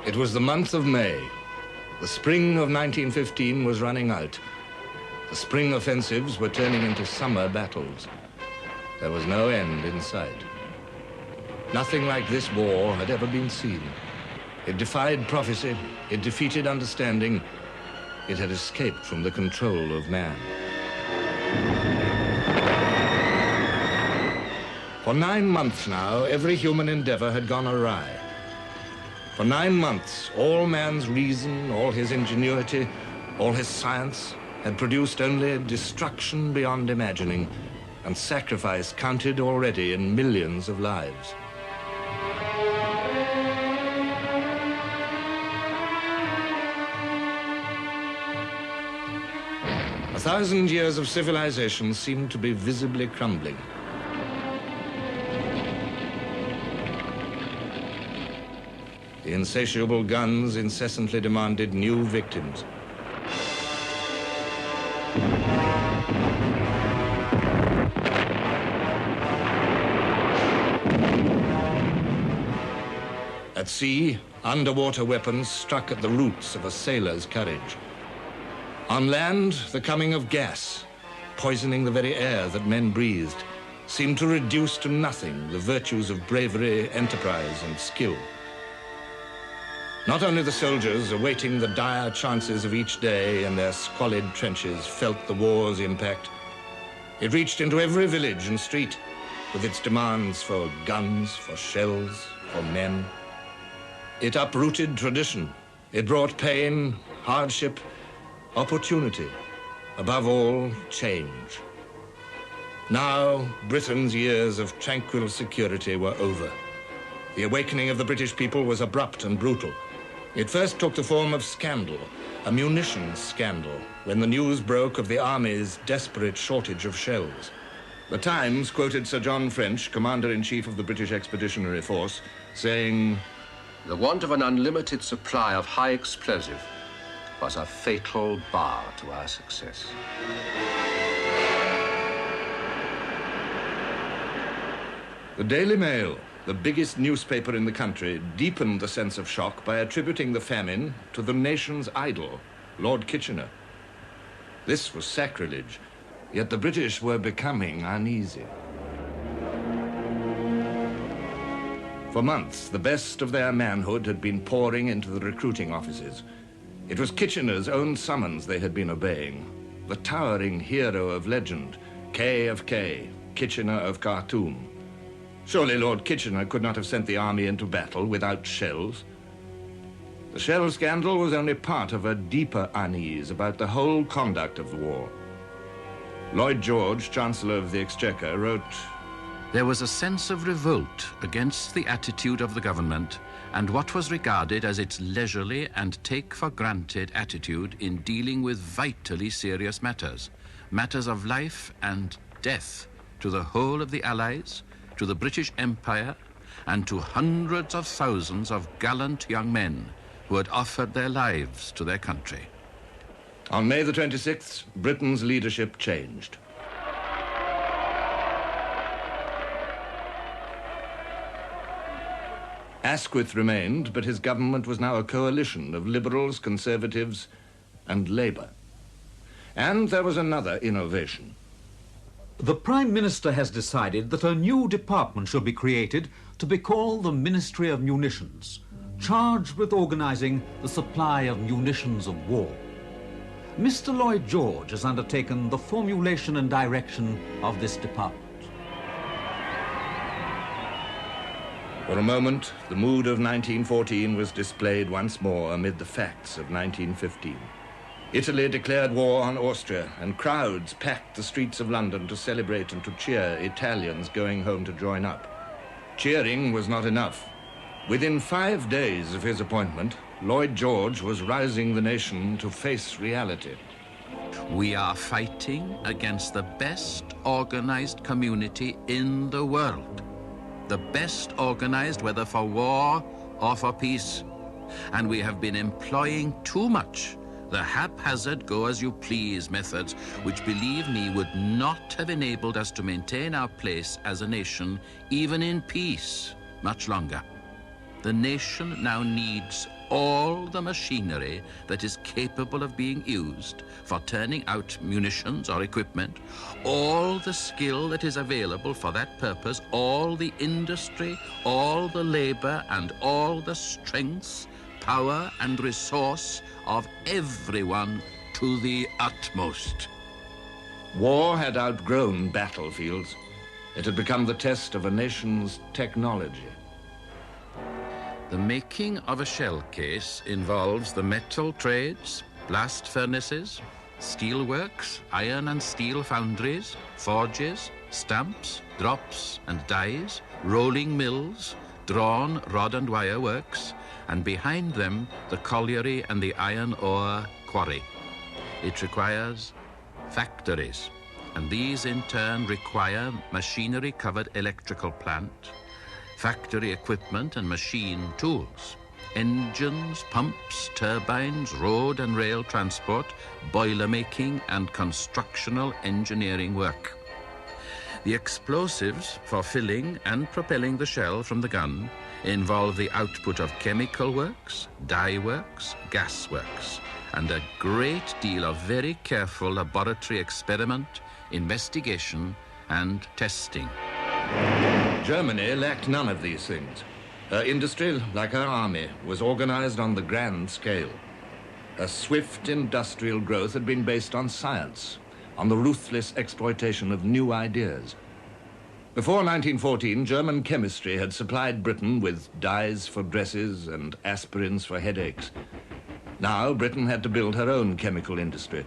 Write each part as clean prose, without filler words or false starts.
It was the month of May. The spring of 1915 was running out. The spring offensives were turning into summer battles. There was no end in sight. Nothing like this war had ever been seen. It defied prophecy, it defeated understanding, it had escaped from the control of man. For 9 months now, every human endeavor had gone awry. For 9 months, all man's reason, all his ingenuity, all his science had produced only destruction beyond imagining, and sacrifice counted already in millions of lives. A 1,000 years of civilization seemed to be visibly crumbling. The insatiable guns incessantly demanded new victims. At sea, underwater weapons struck at the roots of a sailor's courage. On land, the coming of gas, poisoning the very air that men breathed, seemed to reduce to nothing the virtues of bravery, enterprise, and skill. Not only the soldiers awaiting the dire chances of each day in their squalid trenches felt the war's impact. It reached into every village and street with its demands for guns, for shells, for men. It uprooted tradition. It brought pain, hardship, opportunity, above all, change. Now, Britain's years of tranquil security were over. The awakening of the British people was abrupt and brutal. It first took the form of scandal, a munitions scandal, when the news broke of the Army's desperate shortage of shells. The Times quoted Sir John French, Commander-in-Chief of the British Expeditionary Force, saying, "The want of an unlimited supply of high explosive was a fatal bar to our success." The Daily Mail, the biggest newspaper in the country, deepened the sense of shock by attributing the famine to the nation's idol, Lord Kitchener. This was sacrilege, yet the British were becoming uneasy. For months, the best of their manhood had been pouring into the recruiting offices. It was Kitchener's own summons they had been obeying. The towering hero of legend, K of K, Kitchener of Khartoum. Surely Lord Kitchener could not have sent the army into battle without shells. The shell scandal was only part of a deeper unease about the whole conduct of the war. Lloyd George, Chancellor of the Exchequer, wrote, "There was a sense of revolt against the attitude of the government and what was regarded as its leisurely and take-for-granted attitude in dealing with vitally serious matters, matters of life and death to the whole of the Allies, to the British Empire, and to hundreds of thousands of gallant young men who had offered their lives to their country." On May the 26th, Britain's leadership changed. Asquith remained, but his government was now a coalition of Liberals, Conservatives, and Labour. And there was another innovation. The Prime Minister has decided that a new department shall be created to be called the Ministry of Munitions, charged with organising the supply of munitions of war. Mr. Lloyd George has undertaken the formulation and direction of this department. For a moment, the mood of 1914 was displayed once more amid the facts of 1915. Italy declared war on Austria, and crowds packed the streets of London to celebrate and to cheer Italians going home to join up. Cheering was not enough. Within 5 days of his appointment, Lloyd George was rousing the nation to face reality. "We are fighting against the best organized community in the world. The best organized whether for war or for peace. And we have been employing too much the haphazard go-as-you-please methods, which, believe me, would not have enabled us to maintain our place as a nation, even in peace, much longer. The nation now needs all the machinery that is capable of being used for turning out munitions or equipment, all the skill that is available for that purpose, all the industry, all the labor, and all the strength, power, and resource of everyone to the utmost. War had outgrown battlefields. It had become the test of a nation's technology. The making of a shell case involves the metal trades, blast furnaces, steel works, iron and steel foundries, forges, stamps, drops and dies, rolling mills, drawn rod and wire works, and behind them the colliery and the iron ore quarry. It requires factories, and these in turn require machinery-covered electrical plant, factory equipment and machine tools, engines, pumps, turbines, road and rail transport, boiler making, and constructional engineering work. The explosives for filling and propelling the shell from the gun involve the output of chemical works, dye works, gas works, and a great deal of very careful laboratory experiment, investigation, and testing. Germany lacked none of these things. Her industry, like her army, was organized on the grand scale. Her swift industrial growth had been based on science, on the ruthless exploitation of new ideas. Before 1914, German chemistry had supplied Britain with dyes for dresses and aspirins for headaches. Now Britain had to build her own chemical industry.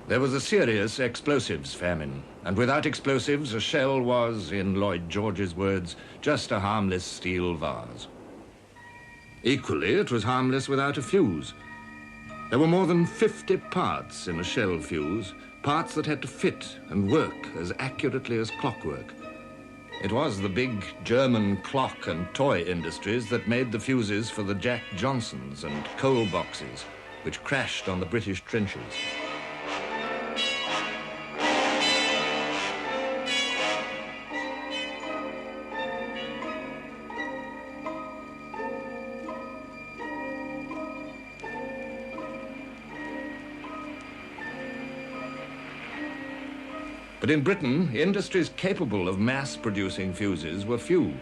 There was a serious explosives famine, and without explosives, a shell was, in Lloyd George's words, just a harmless steel vase. Equally, it was harmless without a fuse. There were more than 50 parts in a shell fuse, parts that had to fit and work as accurately as clockwork. It was the big German clock and toy industries that made the fuses for the Jack Johnsons and coal boxes, which crashed on the British trenches. But in Britain, industries capable of mass-producing fuses were few,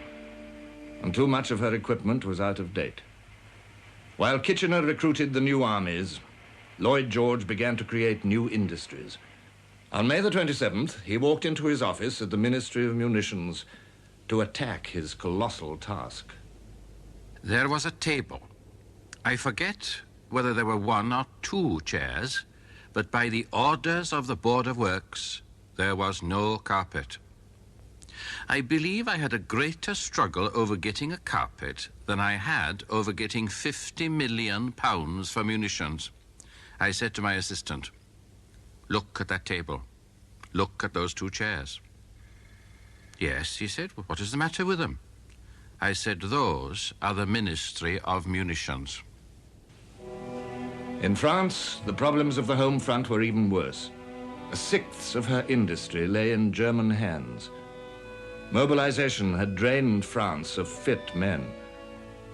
and too much of her equipment was out of date. While Kitchener recruited the new armies, Lloyd George began to create new industries. On May the 27th, he walked into his office at the Ministry of Munitions to attack his colossal task. There was a table. I forget whether there were 1 or 2 chairs, but by the orders of the Board of Works, there was no carpet. I believe I had a greater struggle over getting a carpet than I had over getting £50 million for munitions. I said to my assistant, "Look at that table. Look at those 2 chairs." "Yes," he said. "What is the matter with them?" I said, "Those are the Ministry of Munitions." In France, the problems of the home front were even worse. 1/6 of her industry lay in German hands. Mobilization had drained France of fit men.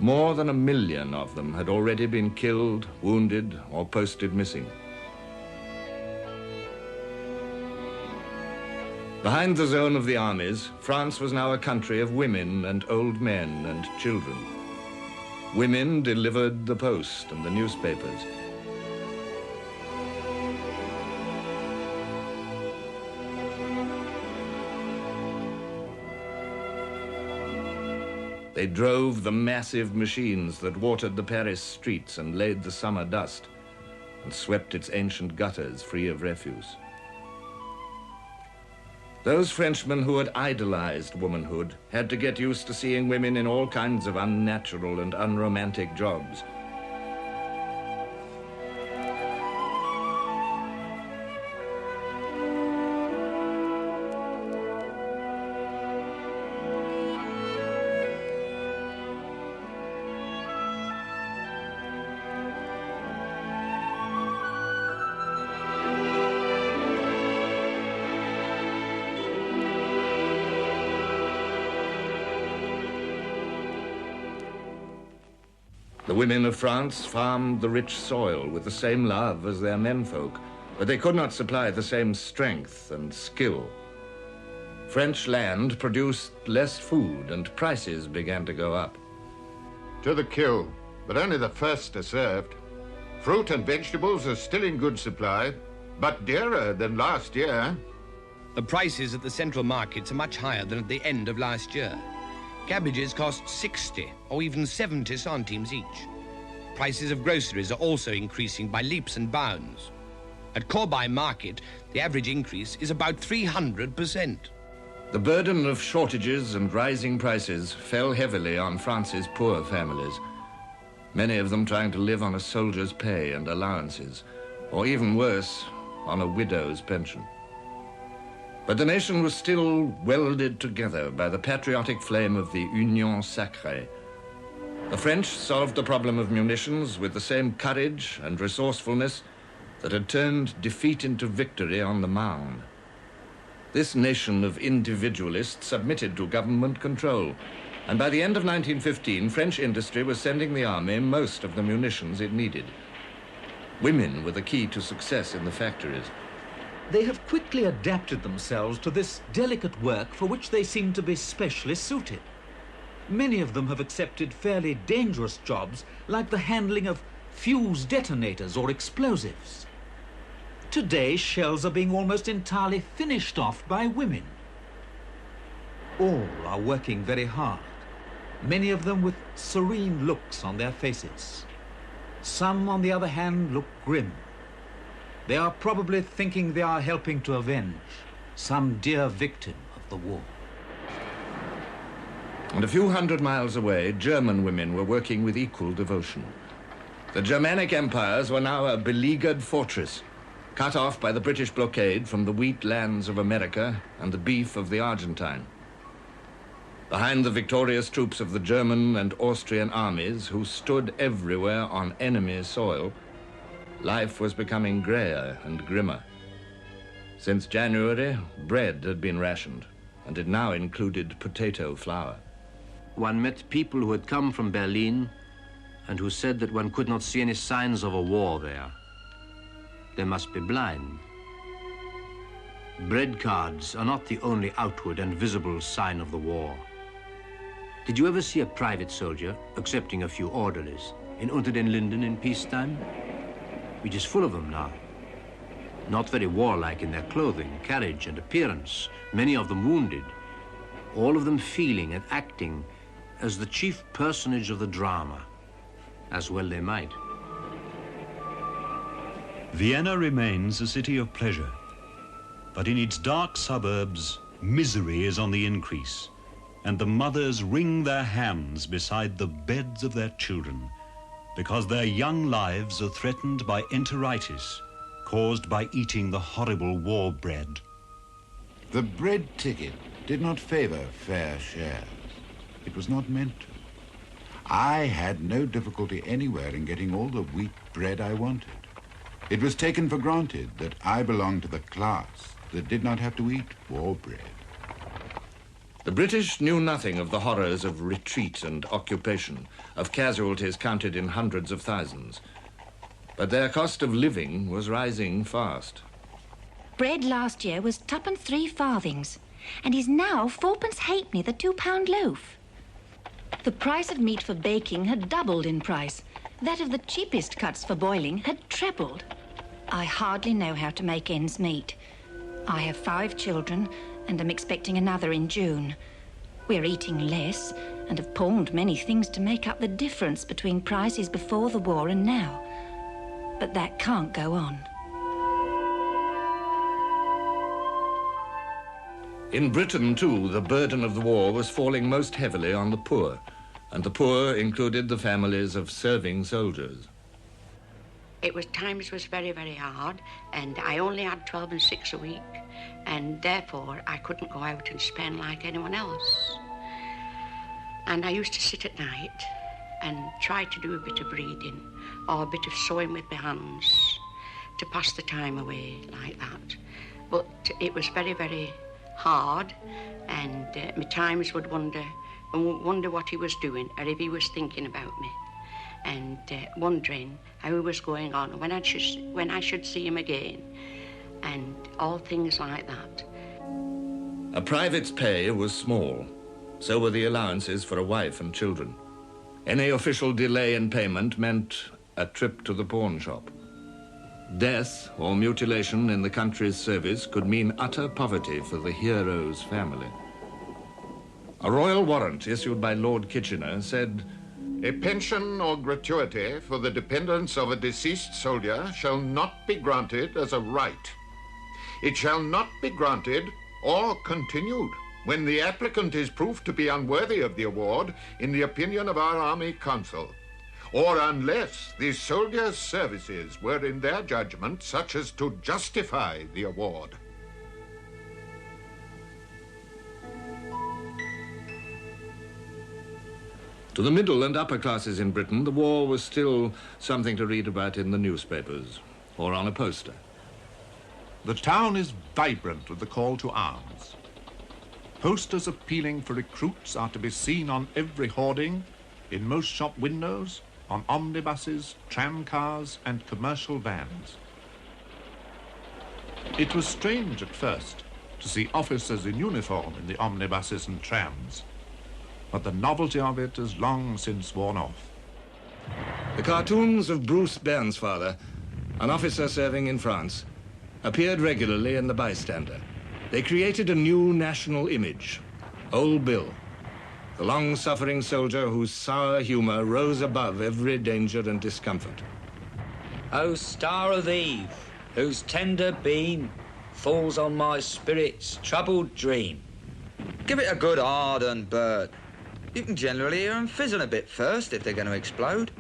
More than 1 million of them had already been killed, wounded, or posted missing. Behind the zone of the armies, France was now a country of women and old men and children. Women delivered the post and the newspapers. They drove the massive machines that watered the Paris streets and laid the summer dust and swept its ancient gutters free of refuse. Those Frenchmen who had idolized womanhood had to get used to seeing women in all kinds of unnatural and unromantic jobs. The women of France farmed the rich soil with the same love as their menfolk, but they could not supply the same strength and skill. French land produced less food and prices began to go up. To the kill, but only the first are served. Fruit and vegetables are still in good supply, but dearer than last year. The prices at the central markets are much higher than at the end of last year. Cabbages cost 60 or even 70 centimes each. Prices of groceries are also increasing by leaps and bounds. At Corbeil Market, the average increase is about 300%. The burden of shortages and rising prices fell heavily on France's poor families, many of them trying to live on a soldier's pay and allowances, or even worse, on a widow's pension. But the nation was still welded together by the patriotic flame of the Union Sacrée. The French solved the problem of munitions with the same courage and resourcefulness that had turned defeat into victory on the Marne. This nation of individualists submitted to government control, and by the end of 1915, French industry was sending the army most of the munitions it needed. Women were the key to success in the factories. They have quickly adapted themselves to this delicate work for which they seem to be specially suited. Many of them have accepted fairly dangerous jobs like the handling of fuse detonators or explosives. Today, shells are being almost entirely finished off by women. All are working very hard, many of them with serene looks on their faces. Some, on the other hand, look grim. They are probably thinking they are helping to avenge some dear victim of the war. And a few hundred miles away, German women were working with equal devotion. The Germanic empires were now a beleaguered fortress, cut off by the British blockade from the wheat lands of America and the beef of the Argentine. Behind the victorious troops of the German and Austrian armies, who stood everywhere on enemy soil, life was becoming grayer and grimmer. Since January, bread had been rationed, and it now included potato flour. One met people who had come from Berlin and who said that one could not see any signs of a war there. They must be blind. Bread cards are not the only outward and visible sign of the war. Did you ever see a private soldier accepting a few orderlies in Unter den Linden in peacetime? It is full of them now. Not very warlike in their clothing, carriage, and appearance, many of them wounded, all of them feeling and acting as the chief personage of the drama, as well they might. Vienna remains a city of pleasure, but in its dark suburbs, misery is on the increase, and the mothers wring their hands beside the beds of their children because their young lives are threatened by enteritis caused by eating the horrible war bread. The bread ticket did not favor fair shares. It was not meant to. I had no difficulty anywhere in getting all the wheat bread I wanted. It was taken for granted that I belonged to the class that did not have to eat war bread. The British knew nothing of the horrors of retreat and occupation, of casualties counted in hundreds of thousands. But their cost of living was rising fast. Bread last year was 2.3 farthings, and is now 4 halfpenny the £2 loaf. The price of meat for baking had doubled in price. That of the cheapest cuts for boiling had trebled. I hardly know how to make ends meet. I have 5 children, and am expecting another in June. We're eating less, and have pawned many things to make up the difference between prices before the war and now. But that can't go on. In Britain, too, the burden of the war was falling most heavily on the poor, and the poor included the families of serving soldiers. Times was very, very hard, and I only had 12 and 6 a week, and therefore I couldn't go out and spend like anyone else. And I used to sit at night and try to do a bit of reading or a bit of sewing with my hands to pass the time away like that. But it was very, very hard, and my times would wonder what he was doing or if he was thinking about me. and wondering how he was going on, when I should see him again, and all things like that. A private's pay was small. So were the allowances for a wife and children. Any official delay in payment meant a trip to the pawn shop. Death or mutilation in the country's service could mean utter poverty for the hero's family. A royal warrant issued by Lord Kitchener said, "A pension or gratuity for the dependents of a deceased soldier shall not be granted as a right. It shall not be granted or continued when the applicant is proved to be unworthy of the award in the opinion of our Army Council, or unless the soldier's services were in their judgment such as to justify the award." To the middle and upper classes in Britain, the war was still something to read about in the newspapers or on a poster. The town is vibrant with the call to arms. Posters appealing for recruits are to be seen on every hoarding, in most shop windows, on omnibuses, tramcars, and commercial vans. It was strange at first to see officers in uniform in the omnibuses and trams, but the novelty of it has long since worn off. The cartoons of Bruce Bairnsfather, an officer serving in France, appeared regularly in the Bystander. They created a new national image, Old Bill, the long-suffering soldier whose sour humor rose above every danger and discomfort. O star of eve, whose tender beam falls on my spirit's troubled dream. Give it a good ardent bird. You can generally hear them fizzing a bit first if they're going to explode.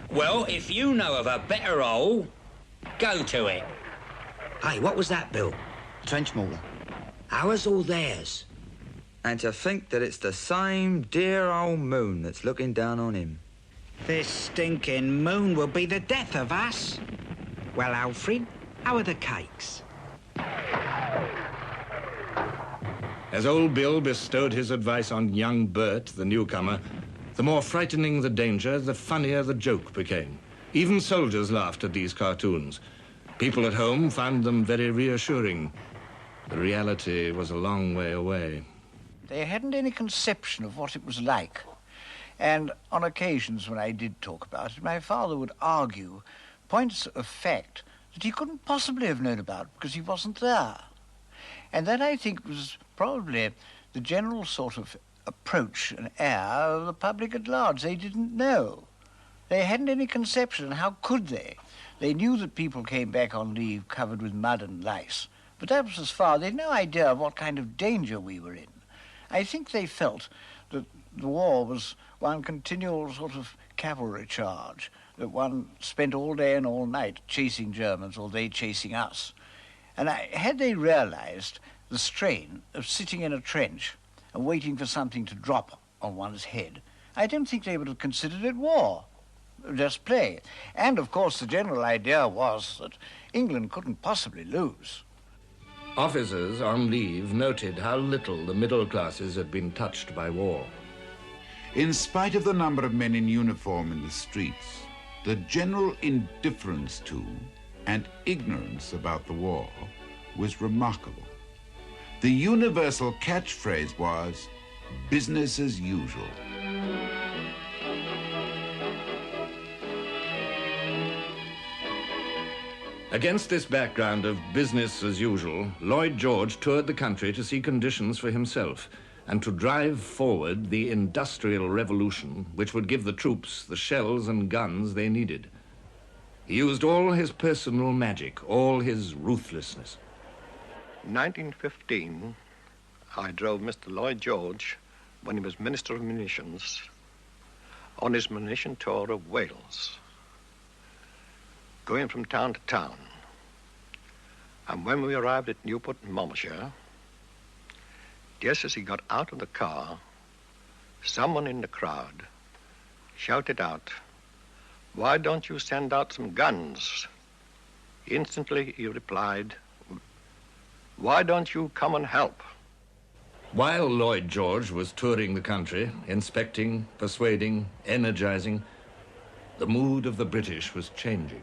Well, if you know of a better hole, go to it. Hey, what was that, Bill? Trench mortar. Ours or theirs? And to think that it's the same dear old moon that's looking down on him. This stinking moon will be the death of us. Well, Alfred, how are the cakes? As Old Bill bestowed his advice on young Bert, the newcomer, the more frightening the danger, the funnier the joke became. Even soldiers laughed at these cartoons. People at home found them very reassuring. The reality was a long way away. They hadn't any conception of what it was like. And on occasions when I did talk about it, my father would argue points of fact that he couldn't possibly have known about because he wasn't there. And that, I think, was probably the general sort of approach and air of the public at large. They didn't know. They hadn't any conception, and how could they? They knew that people came back on leave covered with mud and lice, but that was as far. They had no idea of what kind of danger we were in. I think they felt that the war was one continual sort of cavalry charge, that one spent all day and all night chasing Germans, or they chasing us. And had they realized the strain of sitting in a trench and waiting for something to drop on one's head, I don't think they would have considered it war. Just play. And, of course, the general idea was that England couldn't possibly lose. Officers on leave noted how little the middle classes had been touched by war. In spite of the number of men in uniform in the streets, the general indifference to and ignorance about the war was remarkable. The universal catchphrase was, "Business as usual." Against this background of business as usual, Lloyd George toured the country to see conditions for himself and to drive forward the industrial revolution which would give the troops the shells and guns they needed. He used all his personal magic, all his ruthlessness. In 1915, I drove Mr. Lloyd George, when he was Minister of Munitions, on his munition tour of Wales, going from town to town. And when we arrived at Newport in Monmouthshire, just as he got out of the car, someone in the crowd shouted out, "Why don't you send out some guns?" Instantly he replied, "Why don't you come and help?" While Lloyd George was touring the country, inspecting, persuading, energizing, The mood of the British was changing.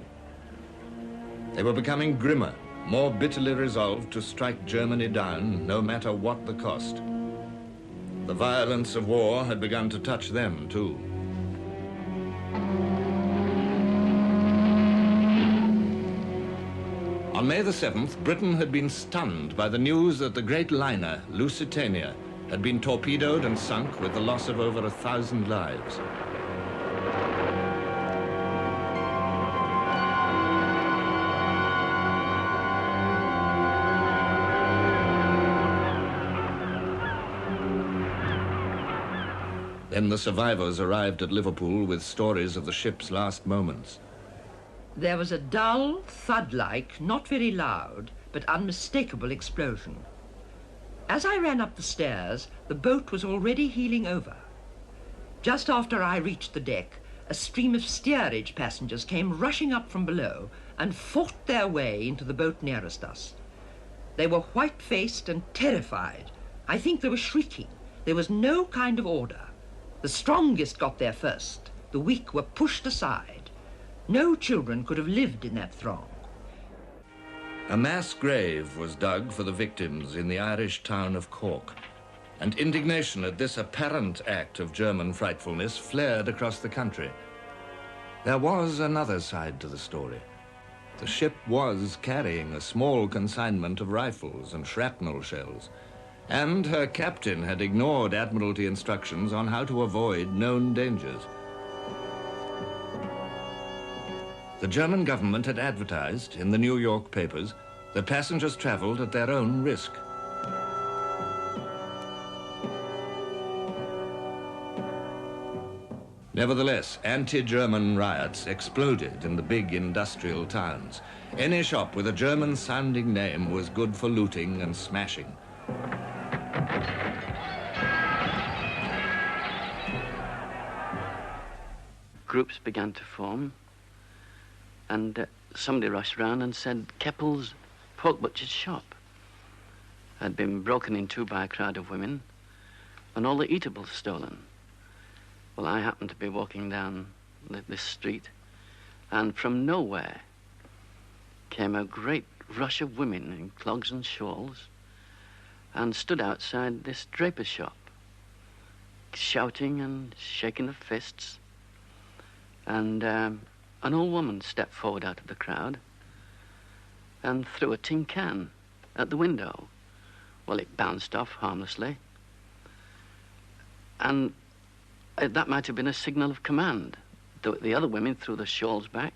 They were becoming grimmer, more bitterly resolved to strike Germany down, no matter what the cost. The violence of war had begun to touch them, too. On May the 7th, Britain had been stunned by the news that the great liner, Lusitania, had been torpedoed and sunk with the loss of over 1,000 lives. Then the survivors arrived at Liverpool with stories of the ship's last moments. There was a dull, thud-like, not very loud, but unmistakable explosion. As I ran up the stairs, the boat was already heeling over. Just after I reached the deck, a stream of steerage passengers came rushing up from below and fought their way into the boat nearest us. They were white-faced and terrified. I think they were shrieking. There was no kind of order. The strongest got there first. The weak were pushed aside. No children could have lived in that throng. A mass grave was dug for the victims in the Irish town of Cork, and indignation at this apparent act of German frightfulness flared across the country. There was another side to the story. The ship was carrying a small consignment of rifles and shrapnel shells, and her captain had ignored Admiralty instructions on how to avoid known dangers. The German government had advertised in the New York papers that passengers traveled at their own risk. Nevertheless, anti-German riots exploded in the big industrial towns. Any shop with a German-sounding name was good for looting and smashing. Groups began to form, and somebody rushed round and said Keppel's pork butcher's shop had been broken into by a crowd of women and all the eatables stolen. Well, I happened to be walking down this street, and from nowhere came a great rush of women in clogs and shawls and stood outside this draper's shop, shouting and shaking their fists. And an old woman stepped forward out of the crowd and threw a tin can at the window. Well, it bounced off harmlessly, and that might have been a signal of command. The other women threw their shawls back,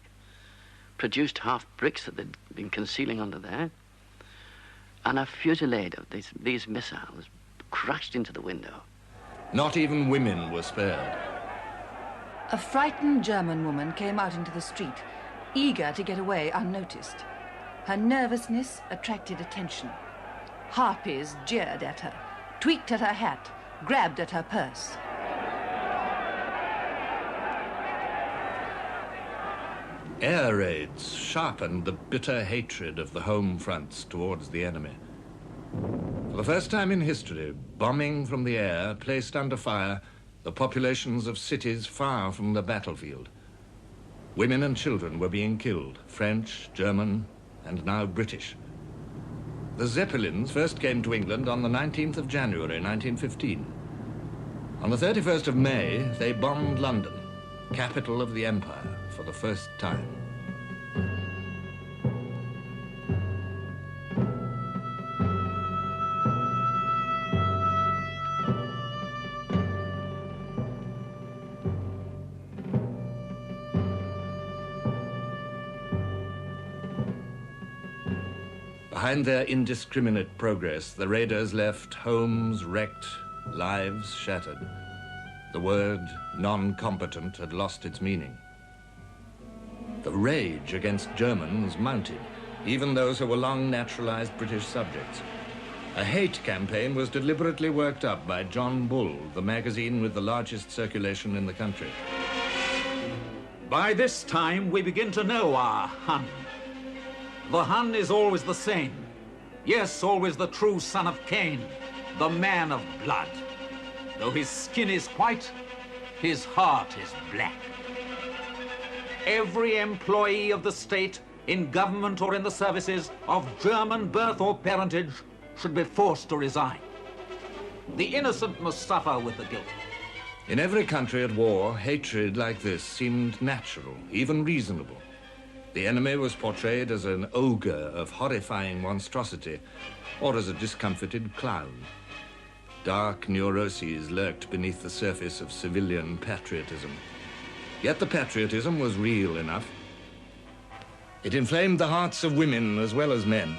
produced half bricks that they'd been concealing under there, and a fusillade of these missiles crashed into the window. Not even women were spared. A frightened German woman came out into the street, eager to get away unnoticed. Her nervousness attracted attention. Harpies jeered at her, tweaked at her hat, grabbed at her purse. Air raids sharpened the bitter hatred of the home fronts towards the enemy. For the first time in history, bombing from the air placed under fire the populations of cities far from the battlefield. Women and children were being killed, French, German, and now British. The Zeppelins first came to England on the 19th of January, 1915. On the 31st of May, they bombed London, capital of the empire, for the first time. Behind their indiscriminate progress, the raiders left homes wrecked, lives shattered. The word non-combatant had lost its meaning. The rage against Germans mounted, even those who were long naturalized British subjects. A hate campaign was deliberately worked up by John Bull, the magazine with the largest circulation in the country. By this time, we begin to know our Hun. The Hun is always the same. Yes, always the true son of Cain, the man of blood. Though his skin is white, his heart is black. every employee of the state, in government or in the services, of German birth or parentage, should be forced to resign. The innocent must suffer with the guilty. In every country at war, hatred like this seemed natural, even reasonable. The enemy was portrayed as an ogre of horrifying monstrosity, or as a discomfited clown. Dark neuroses lurked beneath the surface of civilian patriotism. Yet the patriotism was real enough. It inflamed the hearts of women as well as men.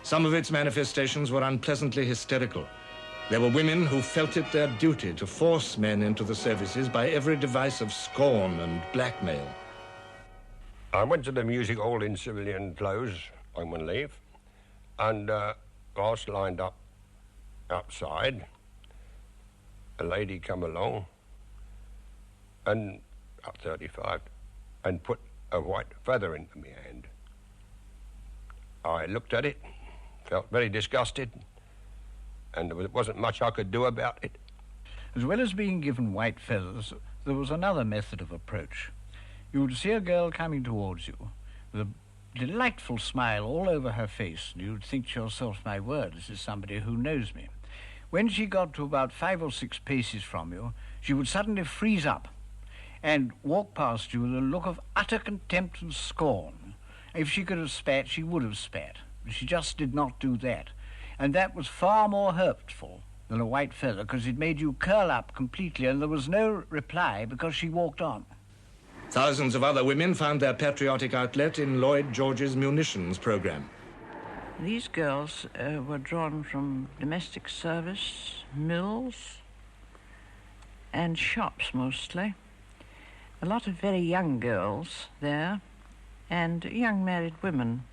Some of its manifestations were unpleasantly hysterical. There were women who felt it their duty to force men into the services by every device of scorn and blackmail. I went to the music hall in civilian clothes on one leave, and whilst lined up outside, a lady come along, and about 35, and put a white feather into my hand. I looked at it, felt very disgusted, and there wasn't much I could do about it. As well as being given white feathers, there was another method of approach. You would see a girl coming towards you with a delightful smile all over her face, and you'd think to yourself, my word, this is somebody who knows me. When she got to about 5 or 6 paces from you, she would suddenly freeze up and walk past you with a look of utter contempt and scorn. If she could have spat, she would have spat. She just did not do that. And that was far more hurtful than a white feather, because it made you curl up completely, and there was no reply because she walked on. Thousands of other women found their patriotic outlet in Lloyd George's munitions program. These girls were drawn from domestic service, mills, and shops mostly. A lot of very young girls there, and young married women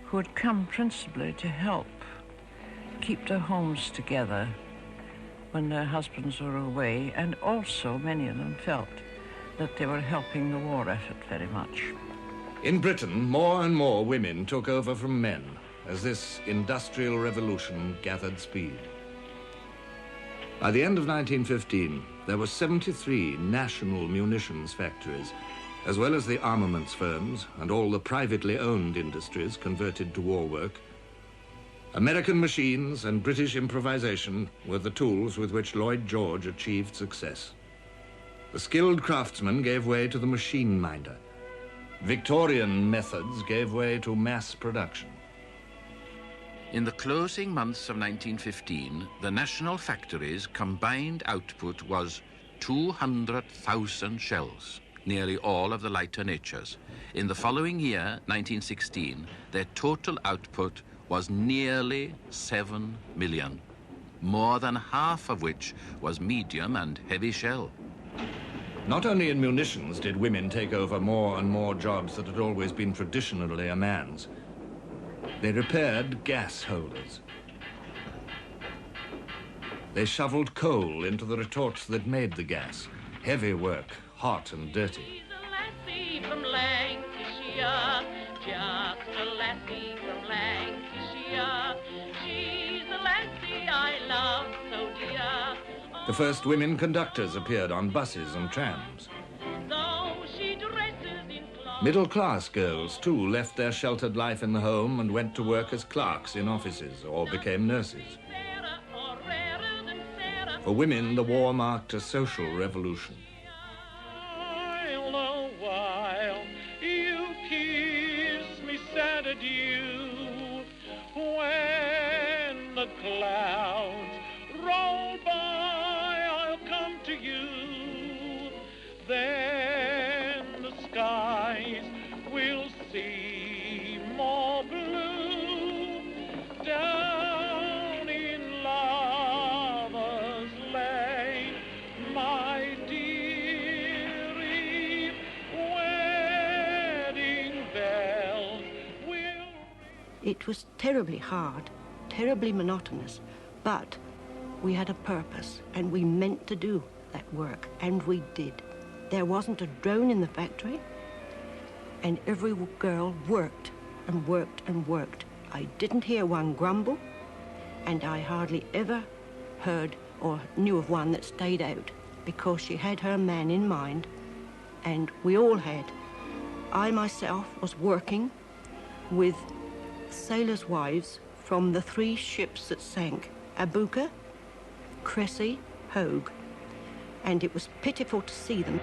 who had come principally to help keep their homes together when their husbands were away, and also many of them felt that they were helping the war effort very much. In Britain, more and more women took over from men as this industrial revolution gathered speed. By the end of 1915, there were 73 national munitions factories, as well as the armaments firms and all the privately owned industries converted to war work. American machines and British improvisation were the tools with which Lloyd George achieved success. The skilled craftsman gave way to the machine minder. Victorian methods gave way to mass production. In the closing months of 1915, the national factories' combined output was 200,000 shells, nearly all of the lighter natures. In the following year, 1916, their total output was nearly 7 million, more than half of which was medium and heavy shell. Not only in munitions did women take over more and more jobs that had always been traditionally a man's. They repaired gas holders. They shoveled coal into the retorts that made the gas. Heavy work, hot and dirty. She's a lassie from Lancashire, just a lassie from Lancashire. She's a lassie I love so dear. The first women conductors appeared on buses and trams. Though she dresses in clothes. Middle-class girls, too, left their sheltered life in the home and went to work as clerks in offices or became nurses. For women, the war marked a social revolution. While, while you kiss me sad adieu, when the clouds roll by, I'll come to you. Then the skies will seem more blue down in Lover's Lane, my dearie. Wedding bells will... It was terribly hard, terribly monotonous, but we had a purpose, and we meant to do that work, and we did. There wasn't a drone in the factory, and every girl worked and worked and worked. I didn't hear one grumble, and I hardly ever heard or knew of one that stayed out, because she had her man in mind, and we all had. I myself was working with sailors' wives from the 3 ships that sank, Abuka, Cressy, Hogue, and it was pitiful to see them.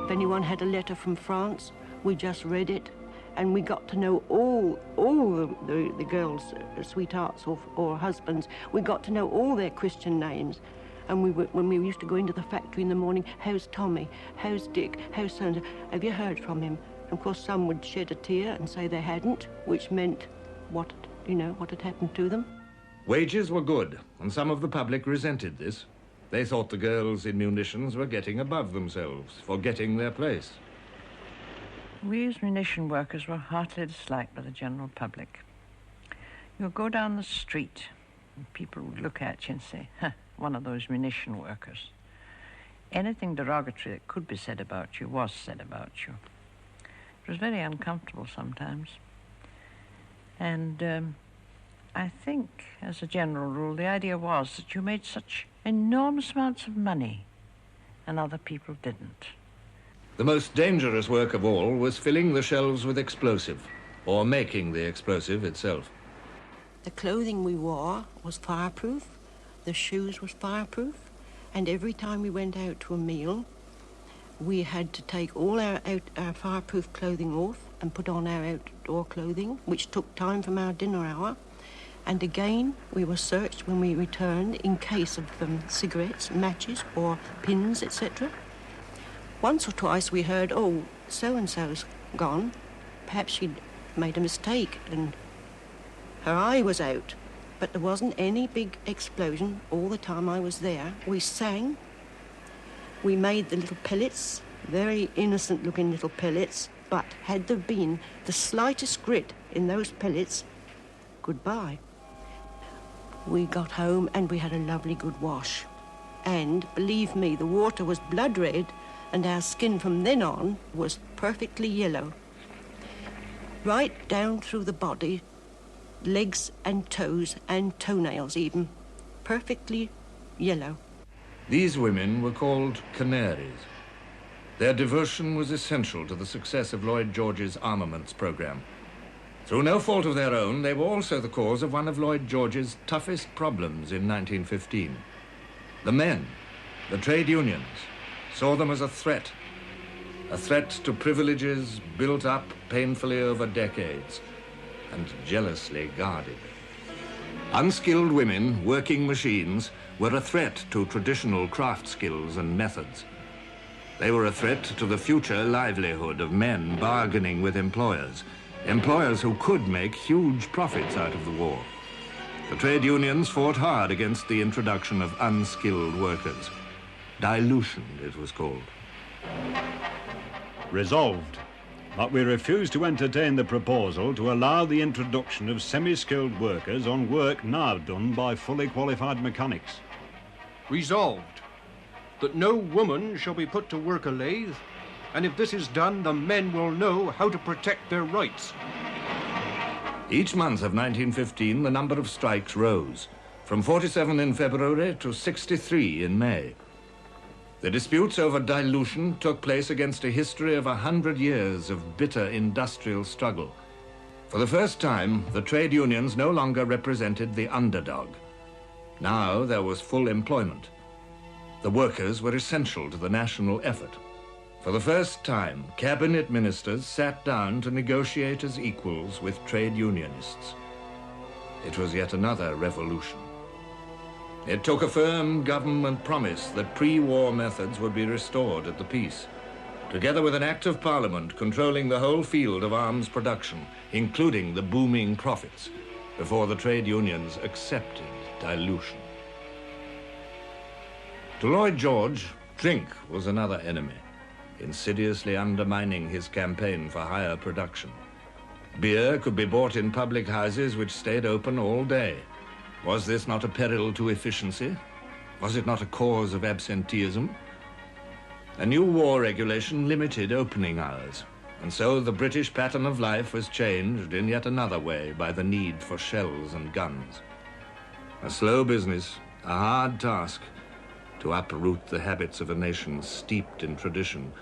If anyone had a letter from France, we just read it, and we got to know all the girls' sweethearts or husbands. We got to know all their Christian names. And when we used to go into the factory in the morning, how's Tommy? How's Dick? How's so-and-so? Have you heard from him? And of course, some would shed a tear and say they hadn't, which meant what had happened to them. Wages were good, and some of the public resented this. They thought the girls in munitions were getting above themselves, forgetting their place. We as munition workers were heartily disliked by the general public. You'll go down the street, and people would look at you and say, "Huh, one of those munition workers." Anything derogatory that could be said about you was said about you. It was very uncomfortable sometimes. And I think, as a general rule, the idea was that you made such enormous amounts of money and other people didn't. The most dangerous work of all was filling the shelves with explosive, or making the explosive itself. The clothing we wore was fireproof, the shoes was fireproof, and every time we went out to a meal, we had to take all our fireproof clothing off and put on our outdoor clothing, which took time from our dinner hour. And again, we were searched when we returned in case of cigarettes, matches, or pins, etc. Once or twice we heard, "Oh, so-and-so's gone. Perhaps she'd made a mistake and her eye was out." But there wasn't any big explosion all the time I was there. We sang. We made the little pellets, very innocent-looking little pellets, but had there been the slightest grit in those pellets, goodbye. We got home and we had a lovely good wash. And, believe me, the water was blood red and our skin from then on was perfectly yellow. Right down through the body, legs and toes and toenails even, perfectly yellow. These women were called canaries. Their devotion was essential to the success of Lloyd George's armaments program. Through no fault of their own, they were also the cause of one of Lloyd George's toughest problems in 1915. The men, the trade unions, saw them as a threat to privileges built up painfully over decades and jealously guarded. Unskilled women working machines were a threat to traditional craft skills and methods. They were a threat to the future livelihood of men bargaining with employers who could make huge profits out of the war. The trade unions fought hard against the introduction of unskilled workers. Dilution, it was called. Resolved that we refuse to entertain the proposal to allow the introduction of semi-skilled workers on work now done by fully qualified mechanics. Resolved that no woman shall be put to work a lathe, and if this is done, the men will know how to protect their rights. Each month of 1915, the number of strikes rose, from 47 in February to 63 in May. The disputes over dilution took place against a history of 100 years of bitter industrial struggle. For the first time, the trade unions no longer represented the underdog. Now there was full employment. The workers were essential to the national effort. For the first time, cabinet ministers sat down to negotiate as equals with trade unionists. It was yet another revolution. It took a firm government promise that pre-war methods would be restored at the peace, together with an act of parliament controlling the whole field of arms production, including the booming profits, before the trade unions accepted dilution. To Lloyd George, drink was another enemy, insidiously undermining his campaign for higher production. Beer could be bought in public houses which stayed open all day. Was this not a peril to efficiency? Was it not a cause of absenteeism? A new war regulation limited opening hours, and so the British pattern of life was changed in yet another way by the need for shells and guns. A slow business, a hard task, to uproot the habits of a nation steeped in tradition,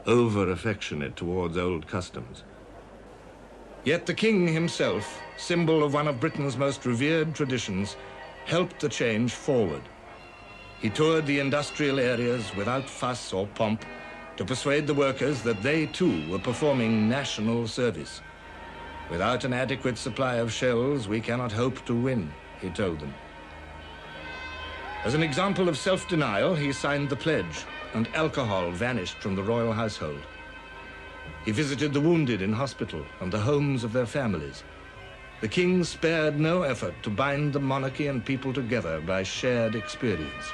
over-affectionate towards old customs. Yet the king himself, symbol of one of Britain's most revered traditions, helped the change forward. He toured the industrial areas without fuss or pomp to persuade the workers that they too were performing national service. Without an adequate supply of shells, we cannot hope to win, he told them. As an example of self-denial, he signed the pledge, and alcohol vanished from the royal household. He visited the wounded in hospital and the homes of their families. The king spared no effort to bind the monarchy and people together by shared experience.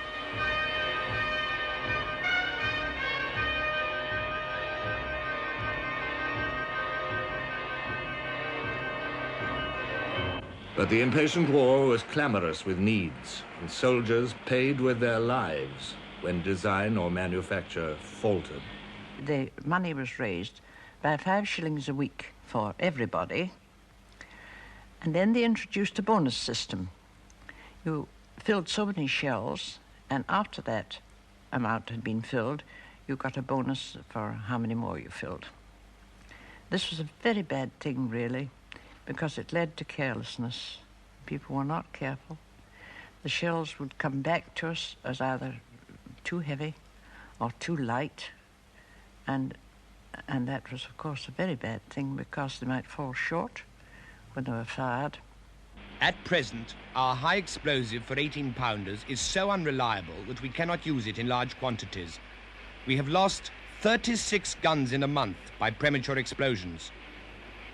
But the impatient war was clamorous with needs, and soldiers paid with their lives when design or manufacture faltered. The money was raised by 5 shillings a week for everybody, and then they introduced a bonus system. You filled so many shells, and after that amount had been filled, you got a bonus for how many more you filled. This was a very bad thing, really, because it led to carelessness. People were not careful. The shells would come back to us as either too heavy or too light, and that was, of course, a very bad thing because they might fall short when they were fired. At present, our high explosive for 18-pounders is so unreliable that we cannot use it in large quantities. We have lost 36 guns in a month by premature explosions.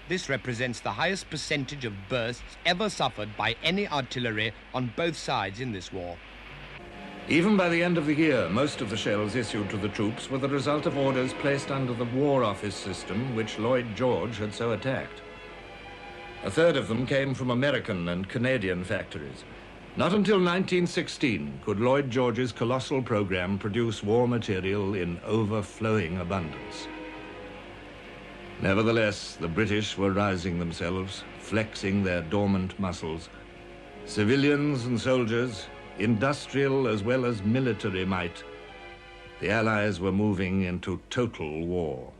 This represents the highest percentage of bursts ever suffered by any artillery on both sides in this war. Even by the end of the year, most of the shells issued to the troops were the result of orders placed under the War Office system which Lloyd George had so attacked. A third of them came from American and Canadian factories. Not until 1916 could Lloyd George's colossal program produce war material in overflowing abundance. Nevertheless, the British were rousing themselves, flexing their dormant muscles. Civilians and soldiers, industrial as well as military might, the Allies were moving into total war.